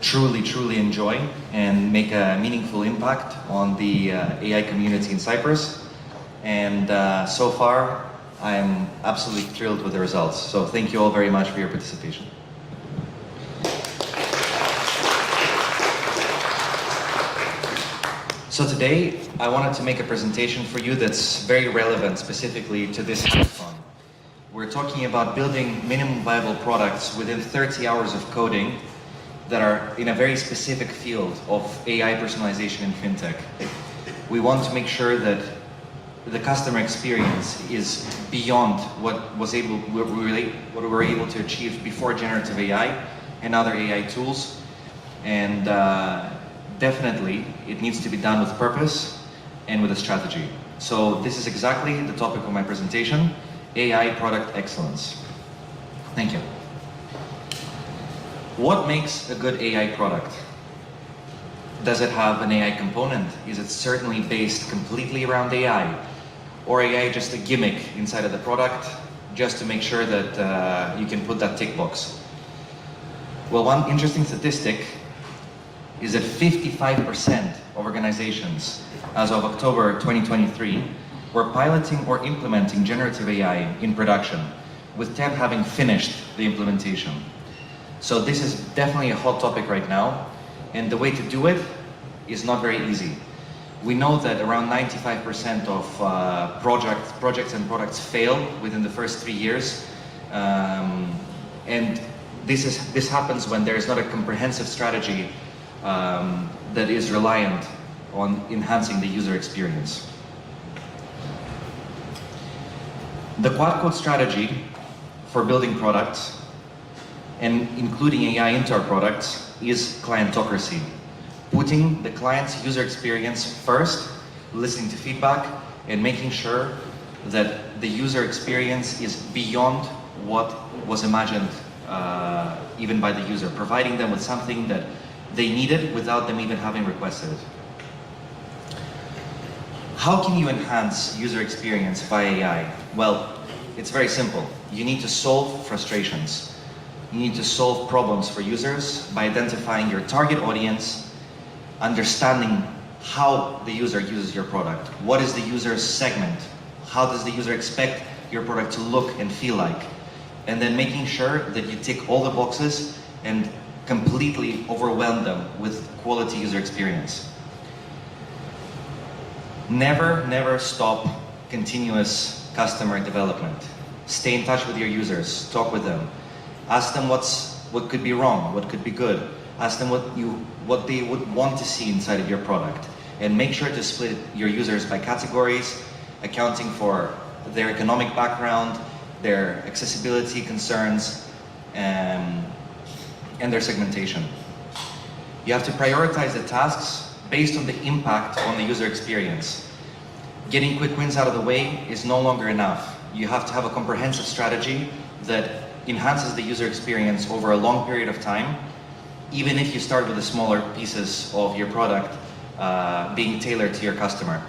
truly enjoy and make a meaningful impact on the AI community in Cyprus. And so far, I'm absolutely thrilled with the results. So thank you all very much for your participation. So today, I wanted to make a presentation for you that's very relevant specifically to this hackathon. We're talking about building minimum viable products within 30 hours of coding that are in a very specific field of AI personalization in fintech. We want to make sure that the customer experience is beyond what we were able to achieve before generative AI and other AI tools. And definitely, it needs to be done with purpose and with a strategy. So this is exactly the topic of my presentation, AI product excellence. Thank you. What makes a good AI product? Does it have an AI component? Is it certainly based completely around AI? Or AI just a gimmick inside of the product just to make sure that you can put that tick box? Well, one interesting statistic is that 55% of organizations as of October 2023 were piloting or implementing generative AI in production, with 10 having finished the implementation. So this is definitely a hot topic right now, and the way to do it is not very easy. We know that around 95% of projects and products fail within the first 3 years, and this happens when there is not a comprehensive strategy that is reliant on enhancing the user experience. The Quadcode strategy for building products and including AI into our products is clientocracy. Putting the client's user experience first, listening to feedback, and making sure that the user experience is beyond what was imagined even by the user, providing them with something that they needed without them even having requested it. How can you enhance user experience via AI? Well, it's very simple. You need to solve frustrations. You need to solve problems for users by identifying your target audience, understanding how the user uses your product. What is the user's segment? How does the user expect your product to look and feel like? And then making sure that you tick all the boxes and completely overwhelm them with quality user experience. Never stop continuous customer development. Stay in touch with your users, talk with them. Ask them what could be wrong, what could be good. Ask them what they would want to see inside of your product. And make sure to split your users by categories, accounting for their economic background, their accessibility concerns, and their segmentation. You have to prioritize the tasks based on the impact on the user experience. Getting quick wins out of the way is no longer enough. You have to have a comprehensive strategy that enhances the user experience over a long period of time, even if you start with the smaller pieces of your product being tailored to your customer.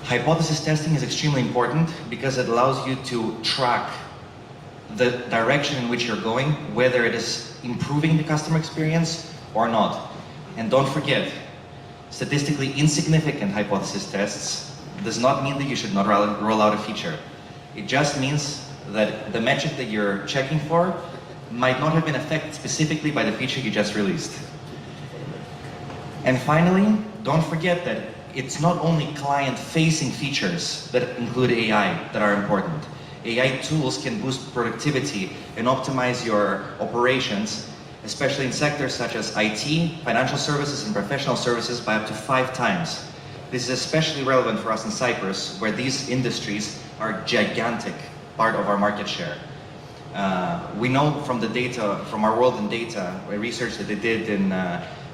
Hypothesis testing is extremely important because it allows you to track the direction in which you're going, whether it is improving the customer experience or not. And don't forget, statistically insignificant hypothesis tests does not mean that you should not roll out a feature. It just means that the metric that you're checking for might not have been affected specifically by the feature you just released. And finally, don't forget that it's not only client-facing features that include AI that are important. AI tools can boost productivity and optimize your operations, especially in sectors such as IT, financial services, and professional services by up to 5 times. This is especially relevant for us in Cyprus, where these industries are a gigantic part of our market share. We know from the data, from our World in Data, research that they did in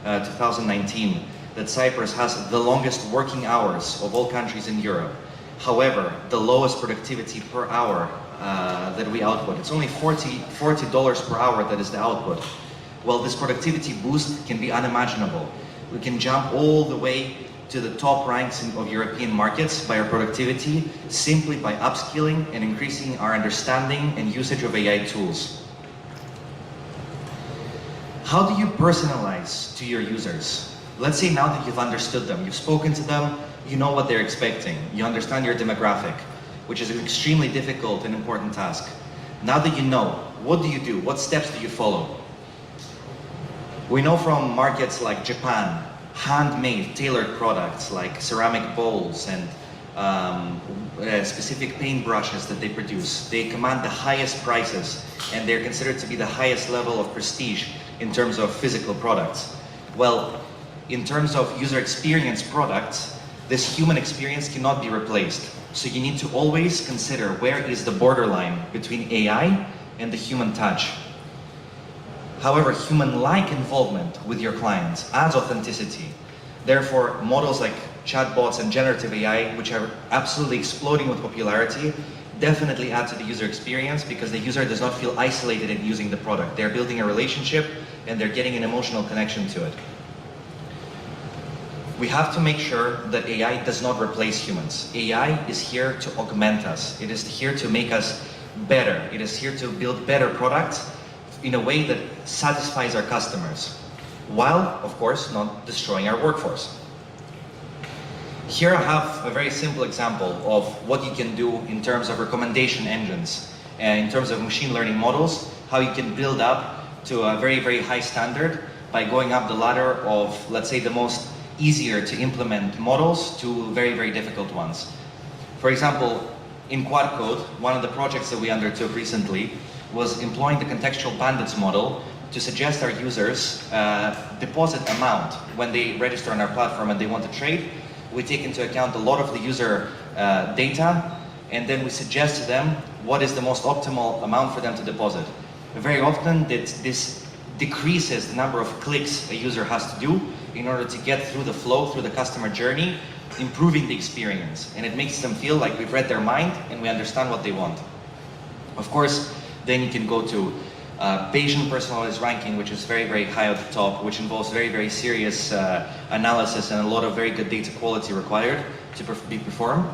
2019, that Cyprus has the longest working hours of all countries in Europe. However, the lowest productivity per hour that we output. It's only $40 per hour that is the output. Well, this productivity boost can be unimaginable. We can jump all the way to the top ranks of European markets by our productivity simply by upskilling and increasing our understanding and usage of AI tools. How do you personalize to your users? Let's say now that you've understood them, you've spoken to them, you know what they're expecting, you understand your demographic, which is an extremely difficult and important task. Now that you know, what do you do? What steps do you follow? We know from markets like Japan, handmade, tailored products like ceramic bowls and specific paintbrushes that they produce. They command the highest prices and they're considered to be the highest level of prestige in terms of physical products. Well, in terms of user experience products, this human experience cannot be replaced. So you need to always consider where is the borderline between AI and the human touch. However, human-like involvement with your clients adds authenticity. Therefore, models like chatbots and generative AI, which are absolutely exploding with popularity, definitely add to the user experience because the user does not feel isolated in using the product. They're building a relationship and they're getting an emotional connection to it. We have to make sure that AI does not replace humans. AI is here to augment us. It is here to make us better. It is here to build better products in a way that satisfies our customers, while, of course, not destroying our workforce. Here I have a very simple example of what you can do in terms of recommendation engines, and in terms of machine learning models, how you can build up to a very, very high standard by going up the ladder of, let's say, the most easier to implement models to very, very difficult ones. For example, in Quadcode, one of the projects that we undertook recently was employing the contextual bandits model to suggest our users deposit amount when they register on our platform and they want to trade. We take into account a lot of the user data, and then we suggest to them what is the most optimal amount for them to deposit. Very often this decreases the number of clicks a user has to do in order to get through the flow, through the customer journey, improving the experience. And it makes them feel like we've read their mind and we understand what they want. Of course, then you can go to Bayesian personalized ranking, which is very, very high at the top, which involves very, very serious analysis and a lot of very good data quality required to be performed.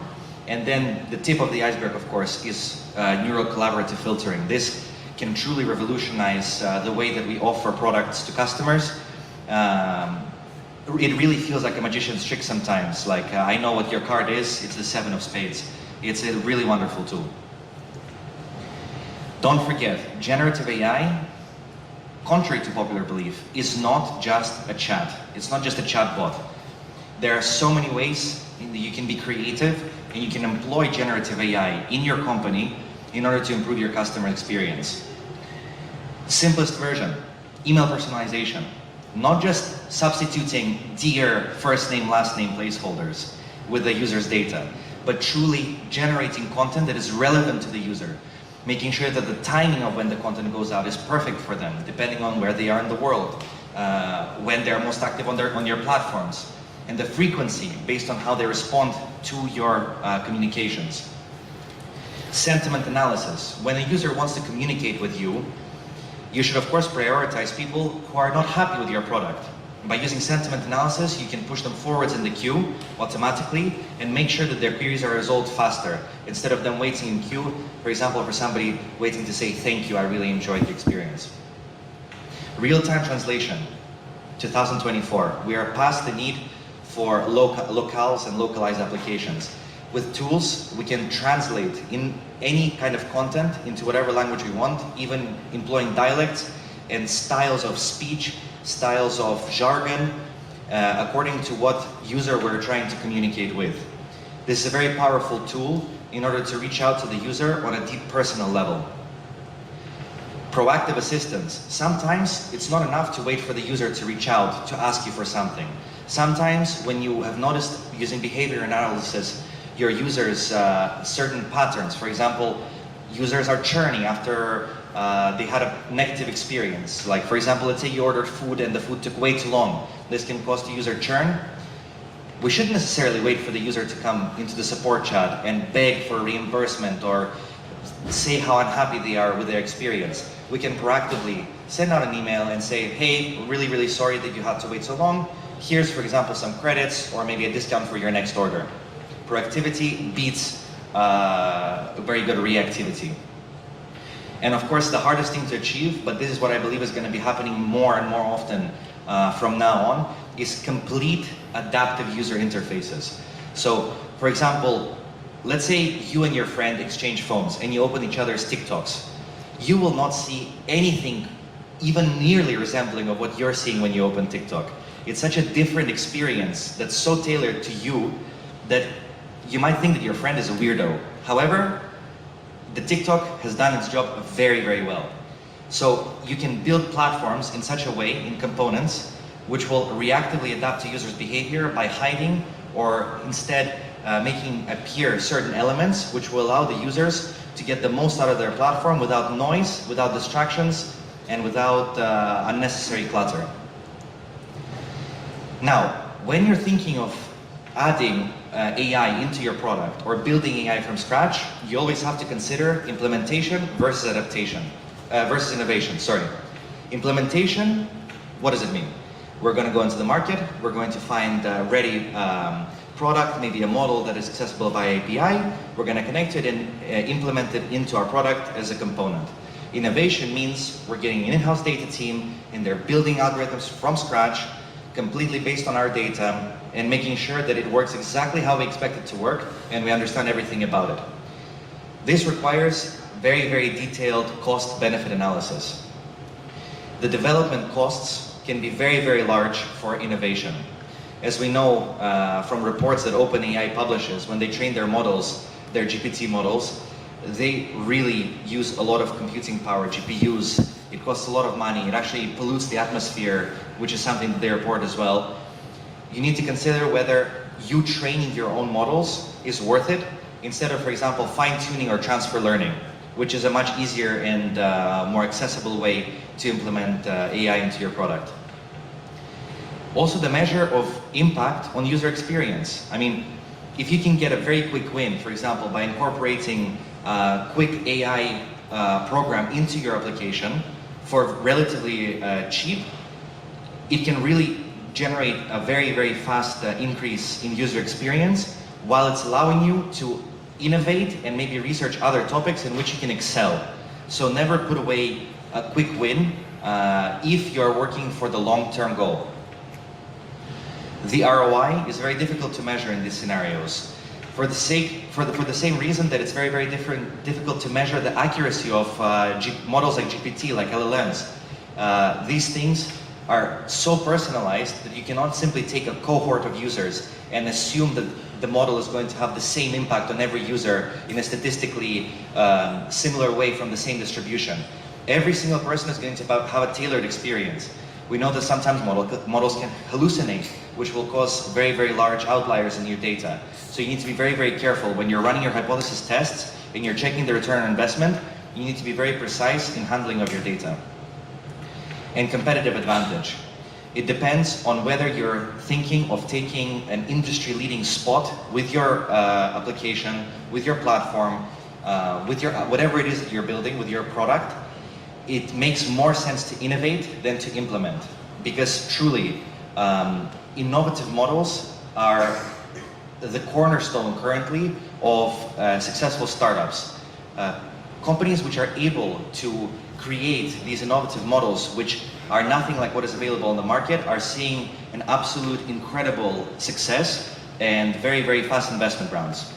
And then the tip of the iceberg, of course, is neural collaborative filtering. This can truly revolutionize the way that we offer products to customers. It really feels like a magician's trick sometimes. Like, I know what your card is, it's the 7 of spades. It's a really wonderful tool. Don't forget, generative AI, contrary to popular belief, is not just a chat. It's not just a chatbot. There are so many ways that you can be creative and you can employ generative AI in your company in order to improve your customer experience. Simplest version, email personalization. Not just substituting dear first name, last name placeholders with the user's data, but truly generating content that is relevant to the user, making sure that the timing of when the content goes out is perfect for them, depending on where they are in the world, when they're most active on your platforms, and the frequency based on how they respond to your communications. Sentiment analysis. When a user wants to communicate with you, you should of course prioritize people who are not happy with your product. By using sentiment analysis, you can push them forwards in the queue automatically and make sure that their queries are resolved faster, instead of them waiting in queue, for example, for somebody waiting to say, thank you, I really enjoyed the experience. Real-time translation, 2024. We are past the need for locales and localized applications. With tools, we can translate in any kind of content into whatever language we want, even employing dialects and styles of speech, styles of jargon, according to what user we're trying to communicate with. This is a very powerful tool in order to reach out to the user on a deep personal level. Proactive assistance. Sometimes it's not enough to wait for the user to reach out to ask you for something. Sometimes when you have noticed using behavior analysis your users certain patterns, for example, users are churning after they had a negative experience. Like, for example, let's say you ordered food and the food took way too long. This can cause the user churn. We shouldn't necessarily wait for the user to come into the support chat and beg for reimbursement or say how unhappy they are with their experience. We can proactively send out an email and say, hey, really, really sorry that you had to wait so long. Here's, for example, some credits or maybe a discount for your next order. Proactivity beats very good reactivity. And of course, the hardest thing to achieve, but this is what I believe is going to be happening more and more often from now on, is complete adaptive user interfaces. So, for example, let's say you and your friend exchange phones and you open each other's TikToks. You will not see anything even nearly resembling of what you're seeing when you open TikTok. It's such a different experience that's so tailored to you that you might think that your friend is a weirdo. However, the TikTok has done its job very, very well. So you can build platforms in such a way, in components, which will reactively adapt to users' behavior by hiding or instead making appear certain elements which will allow the users to get the most out of their platform without noise, without distractions, and without unnecessary clutter. Now, when you're thinking of adding AI into your product or building AI from scratch, you always have to consider implementation versus adaptation, versus innovation, sorry. Implementation, what does it mean? We're going to go into the market, we're going to find a ready product, maybe a model that is accessible via API, we're going to connect it and implement it into our product as a component. Innovation means we're getting an in-house data team and they're building algorithms from scratch, completely based on our data, and making sure that it works exactly how we expect it to work and we understand everything about it. This requires very, very detailed cost-benefit analysis. The development costs can be very, very large for innovation. As we know from reports that OpenAI publishes, when they train their models, their GPT models, they really use a lot of computing power, GPUs. It costs a lot of money. It actually pollutes the atmosphere, which is something that they report as well. You need to consider whether you training your own models is worth it, instead of, for example, fine-tuning or transfer learning, which is a much easier and more accessible way to implement AI into your product. Also, the measure of impact on user experience. I mean, if you can get a very quick win, for example, by incorporating a quick AI program into your application for relatively cheap, it can really generate a very, very fast increase in user experience while it's allowing you to innovate and maybe research other topics in which you can excel. So never put away a quick win if you're working for the long-term goal. The ROI is very difficult to measure in these scenarios for the same reason that it's very, very difficult to measure the accuracy of models like GPT, like LLMs. These things are so personalized that you cannot simply take a cohort of users and assume that the model is going to have the same impact on every user in a statistically similar way from the same distribution. Every single person is going to have a tailored experience. We know that sometimes models can hallucinate, which will cause very, very large outliers in your data. So you need to be very, very careful when you're running your hypothesis tests and you're checking the return on investment. You need to be very precise in handling of your data. And competitive advantage. It depends on whether you're thinking of taking an industry-leading spot with your application, with your platform, with your whatever it is that you're building, with your product. It makes more sense to innovate than to implement, because truly, innovative models are the cornerstone currently of successful startups. Companies which are able to create these innovative models, which are nothing like what is available on the market, are seeing an absolute incredible success and very, very fast investment rounds.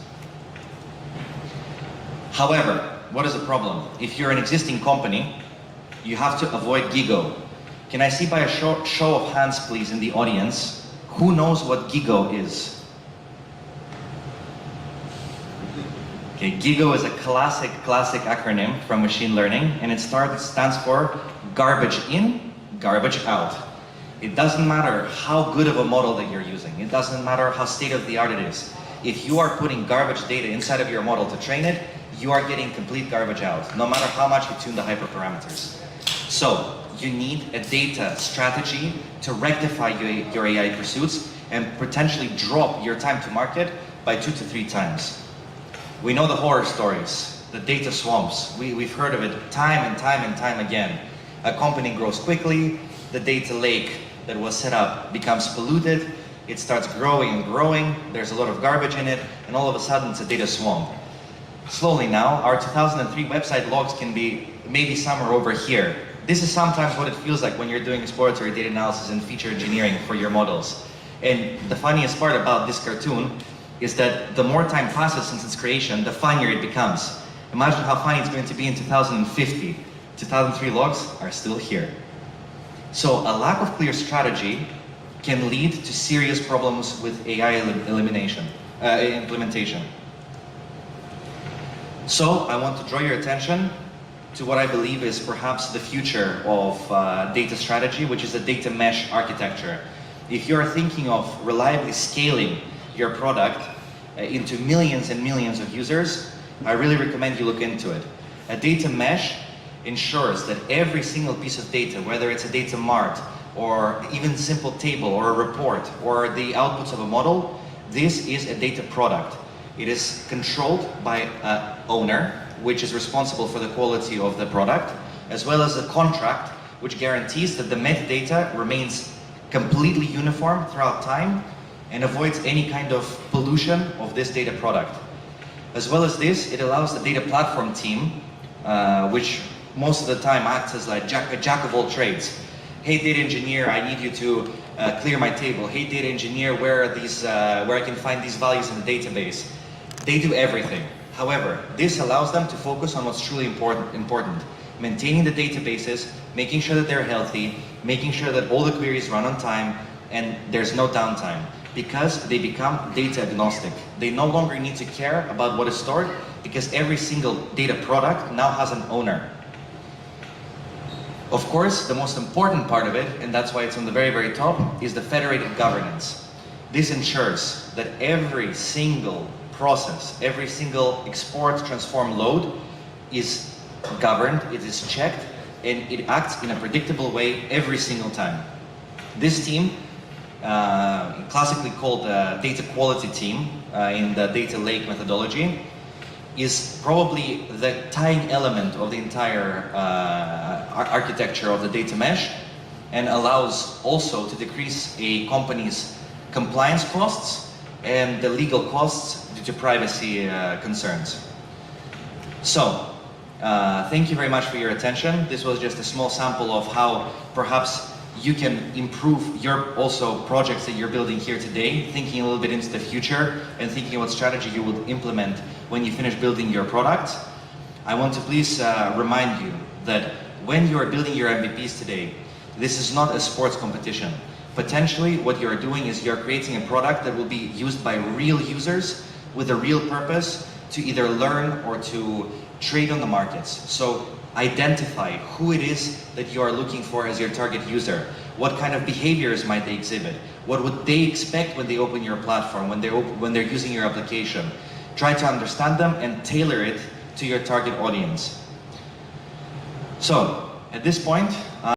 However, what is the problem? If you're an existing company, you have to avoid GIGO. Can I see by a show of hands, please, in the audience, who knows what GIGO is? Okay, GIGO is a classic acronym from machine learning, and it stands for garbage in, garbage out. It doesn't matter how good of a model that you're using. It doesn't matter how state-of-the-art it is. If you are putting garbage data inside of your model to train it, you are getting complete garbage out, no matter how much you tune the hyperparameters. So you need a data strategy to rectify your AI pursuits and potentially drop your time to market by 2 to 3 times. We know the horror stories, the data swamps. We've heard of it time and time again. A company grows quickly, the data lake that was set up becomes polluted, it starts growing and growing, there's a lot of garbage in it, and all of a sudden it's a data swamp. Slowly now, our 2003 website logs can be maybe some are over here. This is sometimes what it feels like when you're doing exploratory data analysis and feature engineering for your models. And the funniest part about this cartoon is that the more time passes since its creation, the funnier it becomes. Imagine how funny it's going to be in 2050. 2003 logs are still here. So a lack of clear strategy can lead to serious problems with AI implementation. So I want to draw your attention to what I believe is perhaps the future of data strategy, which is a data mesh architecture. If you're thinking of reliably scaling your product into millions and millions of users, I really recommend you look into it. A data mesh ensures that every single piece of data, whether it's a data mart or even simple table or a report or the outputs of a model, this is a data product. It is controlled by an owner, which is responsible for the quality of the product, as well as a contract, which guarantees that the metadata remains completely uniform throughout time and avoids any kind of pollution of this data product. As well as this, it allows the data platform team, which most of the time acts as like a jack of all trades. Hey data engineer, I need you to clear my table. Hey data engineer, where I can find these values in the database. They do everything. However, this allows them to focus on what's truly important. Maintaining the databases, making sure that they're healthy, making sure that all the queries run on time, and there's no downtime. Because they become data agnostic. They no longer need to care about what is stored, because every single data product now has an owner. Of course, the most important part of it, and that's why it's on the very, very top, is the federated governance. This ensures that every single process, every single export, transform, load is governed, it is checked, and it acts in a predictable way every single time. This team, classically called the data quality team in the data lake methodology, is probably the tying element of the entire architecture of the data mesh, and allows also to decrease a company's compliance costs and the legal costs due to privacy concerns. So, thank you very much for your attention. This was just a small sample of how perhaps you can improve your also projects that you're building here today, thinking a little bit into the future and thinking what strategy you would implement when you finish building your product. I want to please remind you that when you are building your MVPs today, this is not a sports competition. Potentially what you're doing is you're creating a product that will be used by real users with a real purpose to either learn or to trade on the markets. So identify who it is that you are looking for as your target user. What kind of behaviors might they exhibit? What would they expect when they open your platform, when they're using your application? Try to understand them and tailor it to your target audience. So, at this point,